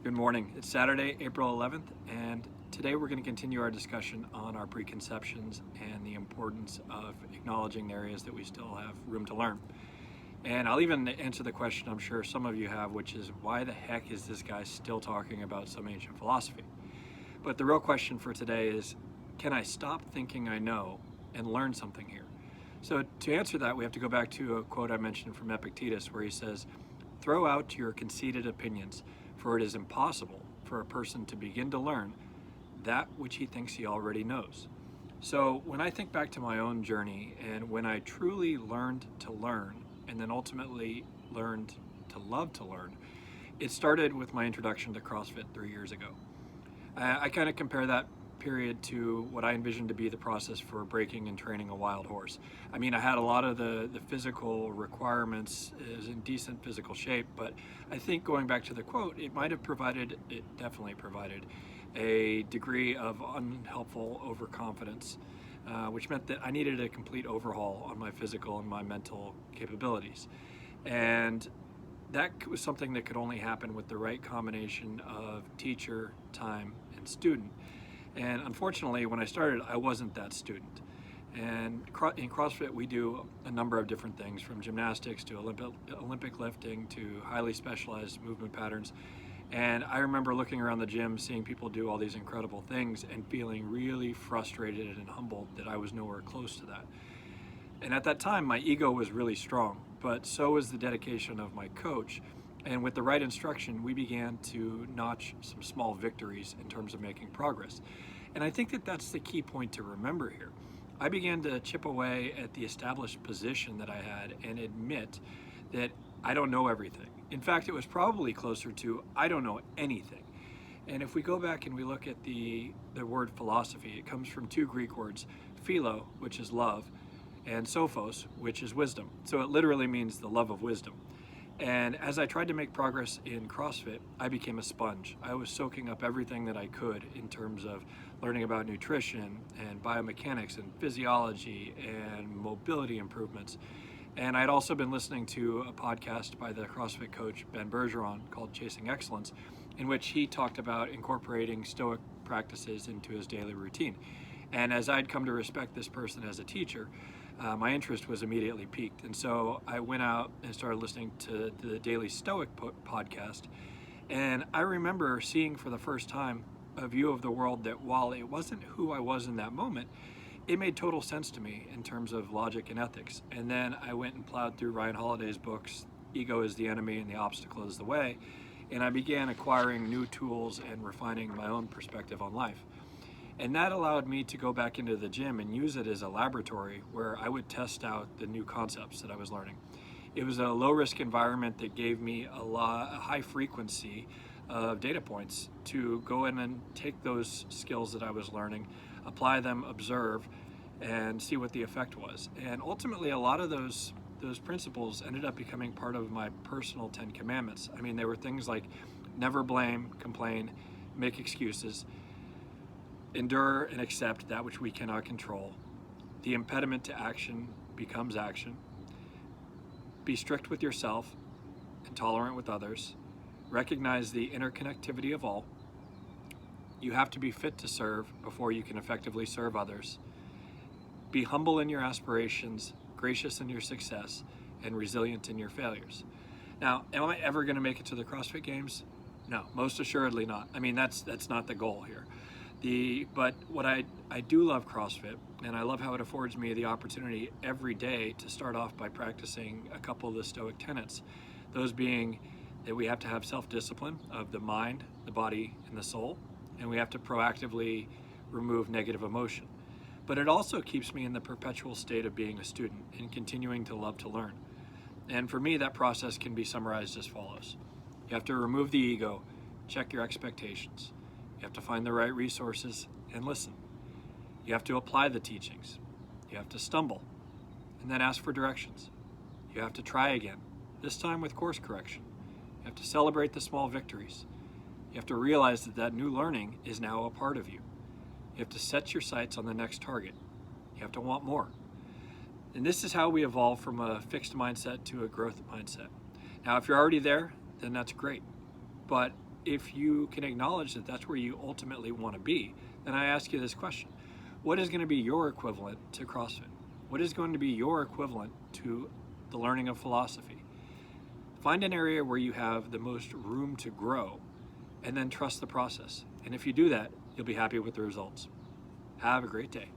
Good morning. It's Saturday, April 11th, and today we're going to continue our discussion on our preconceptions and the importance of acknowledging the areas that we still have room to learn. And I'll even answer the question I'm sure some of you have, which is why the heck is this guy still talking about some ancient philosophy? But the real question for today is, can I stop thinking I know and learn something here? So to answer that, we have to go back to a quote I mentioned from Epictetus where he says, "Throw out your conceited opinions, for it is impossible for a person to begin to learn that which he thinks he already knows." So when I think back to my own journey and when I truly learned to learn and then ultimately learned to love to learn, it started with my introduction to CrossFit 3 years ago. I kind of compare that period to what I envisioned to be the process for breaking and training a wild horse. I mean, I had a lot of the physical requirements, is in decent physical shape, but I think going back to the quote, it definitely provided a degree of unhelpful overconfidence, which meant that I needed a complete overhaul on my physical and my mental capabilities. And that was something that could only happen with the right combination of teacher, time, and student. And unfortunately, when I started, I wasn't that student. And in CrossFit, we do a number of different things, from gymnastics to Olympic lifting to highly specialized movement patterns. And I remember looking around the gym, seeing people do all these incredible things and feeling really frustrated and humbled that I was nowhere close to that. And at that time, my ego was really strong, but so was the dedication of my coach. And with the right instruction, we began to notch some small victories in terms of making progress. And I think that that's the key point to remember here. I began to chip away at the established position that I had and admit that I don't know everything. In fact, it was probably closer to I don't know anything. And if we go back and we look at the word philosophy, it comes from two Greek words, philo, which is love, and sophos, which is wisdom. So it literally means the love of wisdom. And as I tried to make progress in CrossFit, I became a sponge. I was soaking up everything that I could in terms of learning about nutrition and biomechanics and physiology and mobility improvements. And I'd also been listening to a podcast by the CrossFit coach Ben Bergeron called Chasing Excellence, in which he talked about incorporating Stoic practices into his daily routine. And as I'd come to respect this person as a teacher, my interest was immediately piqued. And so I went out and started listening to the Daily Stoic podcast. And I remember seeing for the first time a view of the world that, while it wasn't who I was in that moment, it made total sense to me in terms of logic and ethics. And then I went and plowed through Ryan Holiday's books, Ego is the Enemy and the Obstacle is the Way. And I began acquiring new tools and refining my own perspective on life. And that allowed me to go back into the gym and use it as a laboratory where I would test out the new concepts that I was learning. It was a low-risk environment that gave me a high frequency of data points to go in and take those skills that I was learning, apply them, observe, and see what the effect was. And ultimately, a lot of those principles ended up becoming part of my personal 10 commandments. I mean, they were things like never blame, complain, make excuses, endure and accept that which we cannot control. The impediment to action becomes action. Be strict with yourself and tolerant with others. Recognize the interconnectivity of all. You have to be fit to serve before you can effectively serve others. Be humble in your aspirations, gracious in your success, and resilient in your failures. Now, am I ever going to make it to the CrossFit Games? No, most assuredly not. I mean, that's not the goal here. But what I do love CrossFit, and I love how it affords me the opportunity every day to start off by practicing a couple of the Stoic tenets. Those being that we have to have self-discipline of the mind, the body, and the soul, and we have to proactively remove negative emotion. But it also keeps me in the perpetual state of being a student and continuing to love to learn. And for me, that process can be summarized as follows. You have to remove the ego, check your expectations. You have to find the right resources and listen. You have to apply the teachings. You have to stumble and then ask for directions. You have to try again, this time with course correction. You have to celebrate the small victories. You have to realize that new learning is now a part of you. You have to set your sights on the next target. You have to want more. And this is how we evolve from a fixed mindset to a growth mindset. Now, if you're already there, then that's great. But if you can acknowledge that that's where you ultimately want to be, then I ask you this question. What is going to be your equivalent to CrossFit? What is going to be your equivalent to the learning of philosophy? Find an area where you have the most room to grow, and then trust the process. And if you do that, you'll be happy with the results. Have a great day.